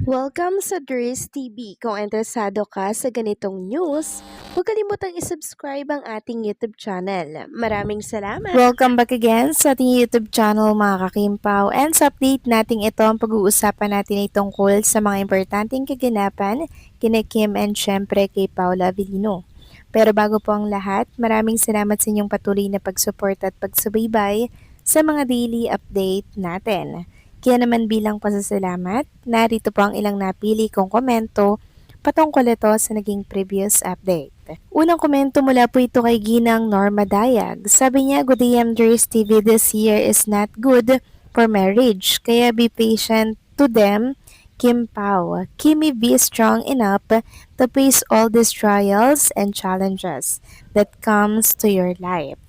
Welcome sa Dries TV. Kung interesado ka sa ganitong news, huwag kalimutang isubscribe ang ating YouTube channel. Maraming salamat! Welcome back again sa ating YouTube channel mga kakimpaw. And sa update natin ito, ang pag-uusapan natin ay tungkol sa mga importanteng kaganapan kina Kim and syempre kay Paula Avellino. Pero bago po ang lahat, maraming salamat sa inyong patuloy na pag-support at pagsubaybay sa mga daily update natin. Kaya naman bilang pasasalamat, narito po ang ilang napili kong komento patungkol ito sa naging previous update. Unang komento mula po ito kay Ginang Norma Dayag. Sabi niya, "Good day, Dries TV, this year is not good for marriage, kaya be patient to them. Kim Pao, Kimi, be strong enough to face all these trials and challenges that comes to your life.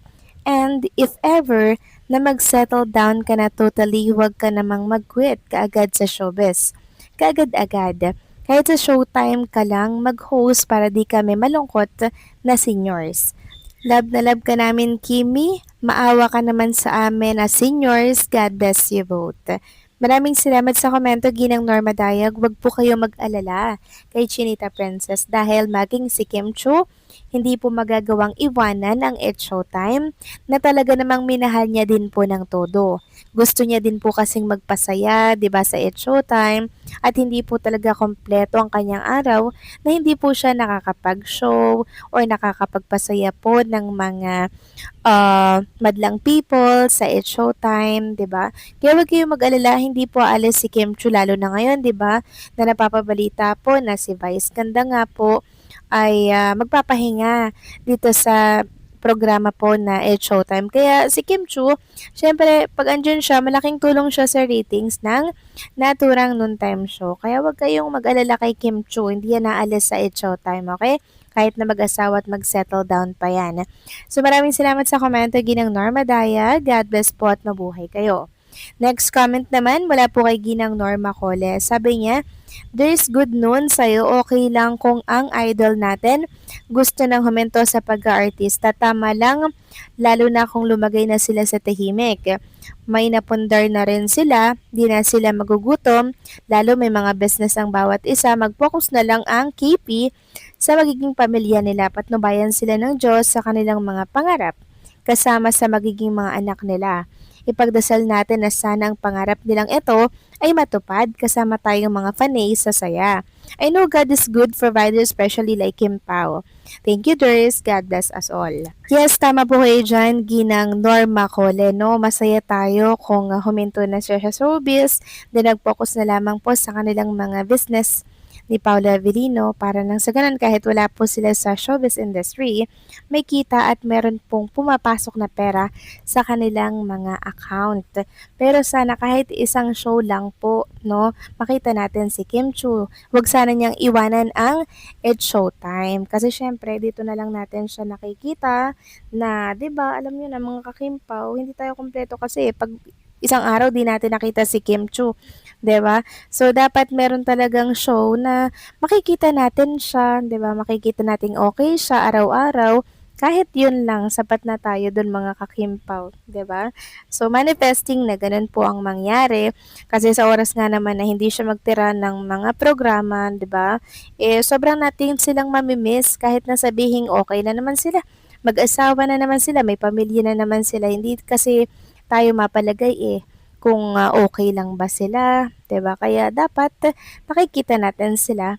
And if ever na mag-settle down ka na totally, huwag ka namang mag-quit kaagad sa showbiz. Kaagad-agad. Kahit sa showtime ka lang mag-host para di kami malungkot na seniors. Love na love ka namin, Kimi. Maawa ka naman sa amin na seniors. God bless you both." Maraming salamat sa komento, Ginang Norma Dayag. Huwag po kayo mag-alala kay Chinita Princess dahil maging si Kim Chu, hindi po magagawang iwanan ang It's Showtime na talaga namang minahal niya din po ng todo. Gusto niya din po kasing magpasaya, 'di ba, sa It's Showtime at hindi po talaga kompleto ang kanyang araw na hindi po siya nakakapag-show or nakakapagpasaya po ng mga madlang people sa It's Showtime, 'di ba? Kaya huwag kayong mag-alala, hindi po aalis si Kim Chu lalo na ngayon, 'di ba? Na napapabalita po na si Vice Ganda nga po ay magpapahinga dito sa programa po na It's Showtime. Kaya si Kim Chu, syempre pag andyan siya, malaking tulong siya sa ratings ng naturang noontime show. Kaya huwag kayong mag-alala kay Kim Chu, hindi yan naalis sa It's Showtime, okay? Kahit na mag-asawa at mag-settle down pa yan. So maraming salamat sa komento, Ginang Norma Daya. God bless po at mabuhay kayo. Next comment naman mula po kay Ginang Norma Cole. Sabi niya, "There's good noon sa'yo. Okay lang kung ang idol natin gusto nang huminto sa pagka-artista. Tama lang, lalo na kung lumagay na sila sa tahimik. May napundar na rin sila, di na sila magugutom, lalo may mga business ang bawat isa. Mag-focus na lang ang KP sa magiging pamilya nila. Patnubayan sila ng Diyos sa kanilang mga pangarap, kasama sa magiging mga anak nila. Ipagdasal natin na sana ang pangarap nilang ito ay matupad kasama tayong mga fanay sa saya. I know God is good provider, especially like Kim Pao. Thank you, Doris. God bless us all." Yes, tama po kayo dyan, Ginang Norma Cole, no? Masaya tayo kung huminto na siya sa showbiz, then nag-focus na lamang po sa kanilang mga business ni Paula Avellino para nang sa ganun kahit wala po sila sa showbiz industry, may kita at meron pong pumapasok na pera sa kanilang mga account. Pero sana kahit isang show lang po, no, makita natin si Kim Chu. Huwag sana niyang iwanan ang It's Showtime. Kasi syempre, dito na lang natin siya nakikita na, 'di ba, alam niyo na mga kakimpaw, hindi tayo kompleto kasi pag isang araw di natin nakita si Kim Chu, 'di ba? So dapat meron talagang show na makikita natin siya, 'di ba? Makikita nating okay siya araw-araw. Kahit yun lang, sapat na tayo dun mga kakimpaw, 'di ba? So manifesting na ganun po ang mangyari kasi sa oras nga naman na hindi siya magtira ng mga programa, 'di ba? Eh sobrang natin silang mamimiss kahit na sabihing okay na naman sila. Mag-asawa na naman sila, may pamilya na naman sila. Hindi kasi tayo mapalagay kung okay lang ba sila, 'di ba? Kaya dapat nakikita natin sila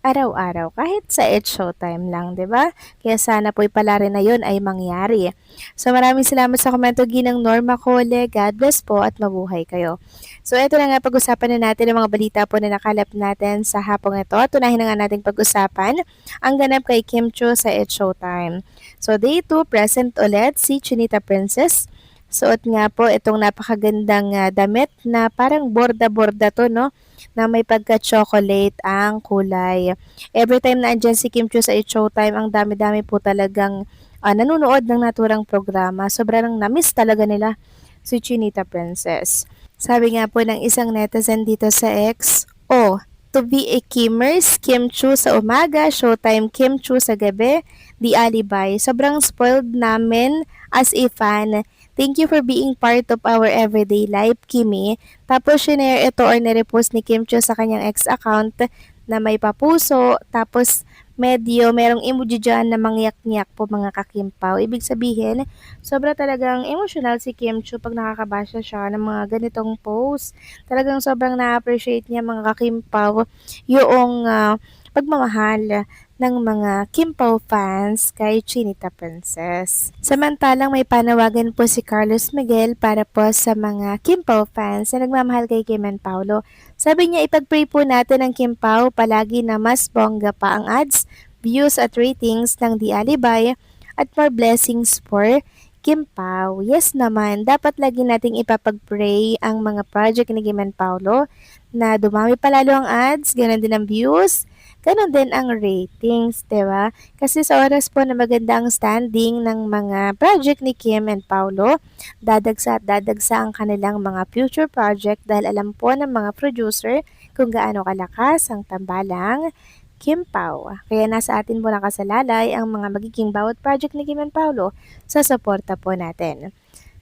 araw-araw kahit sa It's Showtime lang, 'di ba? Kaya sana po pala rin na 'yon ay mangyari. So maraming salamat sa komento, Ginang Norma Cole. God bless po at mabuhay kayo. So ito na nga, pag-usapan na natin ang mga balita po na nakalap natin sa hapong ito. Tunahin na nga nating pag-usapan ang ganap kay Kim Chu sa It's Showtime. So day 2, present ulit si Chinita Princess. Suot nga po itong napakagandang damit na parang borda-borda to, no? Na may pagka-chocolate ang kulay. Every time na andyan si Kim Chiu sa It's Showtime, ang dami-dami po talagang nanonood ng naturang programa. Sobrang na-miss talaga nila si Chinita Princess. Sabi nga po ng isang netizen dito sa X, to be a Kimmers, Kim Chiu sa umaga, Showtime Kim Chiu sa gabi, di alibay. Sobrang spoiled namin as a fan. Thank you for being part of our everyday life, Kimi. Tapos, shinare ito or nirepost ni Kim Cho sa kanyang ex account na may papuso. Tapos, merong emoji dyan na mangyak-ngyak po mga kakimpaw. Ibig sabihin, sobra talagang emotional si Kim Cho pag nakakabasa siya ng mga ganitong post. Talagang sobrang na-appreciate niya mga kakimpaw yung pagmamahal ng mga Kimpaw fans kay Chinita Princess. Samantalang may panawagan po si Carlos Miguel para po sa mga Kimpaw fans na nagmamahal kay Kim and Paolo. Sabi niya, ipag-pray po natin ang Kimpaw palagi na mas bongga pa ang ads, views at ratings ng The Alibay at more blessings for Kimpaw. Yes naman, dapat lagi nating ipapag-pray ang mga project ni Kim and Paolo na dumami palalo ang ads, ganoon din ang views, ganon din ang ratings, di ba? Kasi sa oras po na maganda ang standing ng mga project ni Kim and Paolo, dadagsa at dadagsa ang kanilang mga future project dahil alam po ng mga producer kung gaano kalakas ang tambalang Kim Pao. Kaya nasa atin po nakasalalay ang mga magiging bawat project ni Kim and Paolo sa suporta po natin.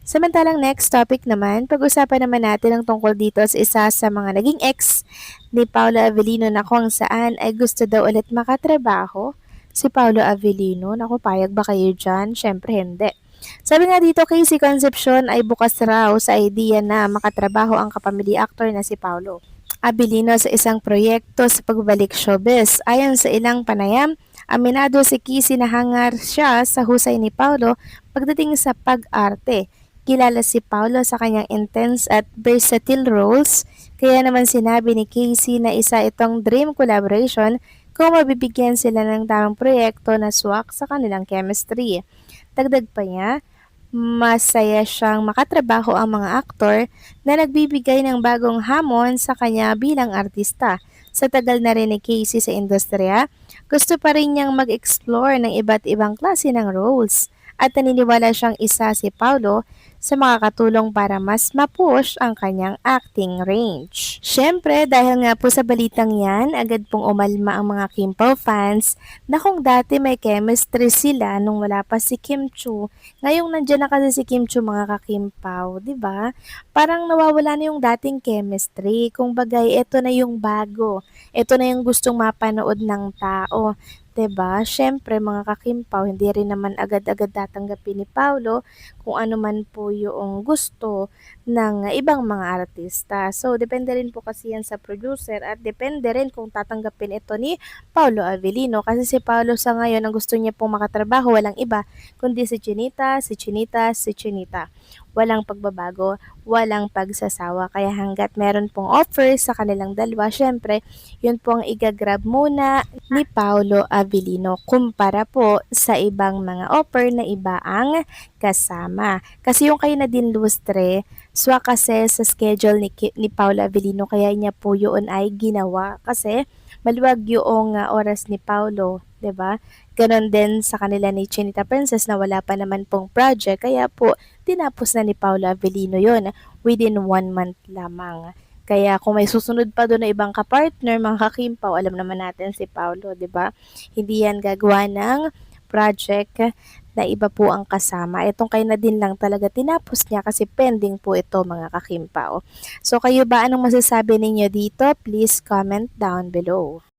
Samantalang next topic naman, pag-usapan naman natin ang tungkol dito sa isa sa mga naging ex ni Paolo Avellino na kung saan ay gusto daw ulit makatrabaho si Paolo Avellino. Naku, payag ba kayo dyan? Syempre hindi. Sabi nga dito, Casey Concepcion ay bukas raw sa idea na makatrabaho ang kapamilya actor na si Paolo Avellino sa isang proyekto sa pagbalik showbiz. Ayon sa ilang panayam, aminado si Casey na hangar siya sa husay ni Paolo pagdating sa pag-arte. Kilala si Paolo sa kanyang intense at versatile roles, kaya naman sinabi ni Casey na isa itong dream collaboration kung mabibigyan sila ng tamang proyekto na swak sa kanilang chemistry. Dagdag pa niya, masaya siyang makatrabaho ang mga aktor na nagbibigay ng bagong hamon sa kanya bilang artista. Sa tagal na rin ni Casey sa industriya, gusto pa rin niyang mag-explore ng iba't ibang klase ng roles at naniniwala siyang isa si Paolo sa makakatulong para mas ma-push ang kanyang acting range. Siyempre, dahil nga po sa balitang yan, agad pong umalma ang mga Kimpaw fans na kung dati may chemistry sila nung wala pa si Kim Chu, ngayong nandyan na kasi si Kim Chu mga kakimpaw, di ba? Parang nawawala na yung dating chemistry. Kung bagay, ito na yung bago. Ito na yung gustong mapanood ng tao. 'Di ba? Siyempre mga kakimpaw, hindi rin naman agad-agad tatanggapin ni Paolo kung ano man po yung gusto ng ibang mga artista. So, depende rin po kasi yan sa producer at depende rin kung tatanggapin ito ni Paolo Avellino. Kasi si Paolo sa ngayon, ang gusto niya pong makatrabaho, walang iba, kundi si Chinita, si Chinita, si Chinita. Walang pagbabago, walang pagsasawa. Kaya hanggat meron pong offer sa kanilang dalawa, syempre, yun po ang igagrab muna ni Paolo Avellino kumpara po sa ibang mga offer na iba ang kasama. Kasi yung kay Nadine Lustre, swak kasi sa schedule ni Paolo Avellino kaya niya po yun ay ginawa. Kasi maluwag yung oras ni Paolo, 'di ba? Ganon din sa kanila ni Chinita Princess na wala pa naman pong project. Kaya po, tinapos na ni Paolo Avellino yon within 1 month lamang. Kaya kung may susunod pa doon na ibang kapartner, mga kakimpaw, alam naman natin si Paolo, di ba? Hindi yan gagawa ng project na iba po ang kasama. Itong kay Nadine lang talaga tinapos niya kasi pending po ito mga kakimpaw. So kayo ba, anong masasabi ninyo dito? Please comment down below.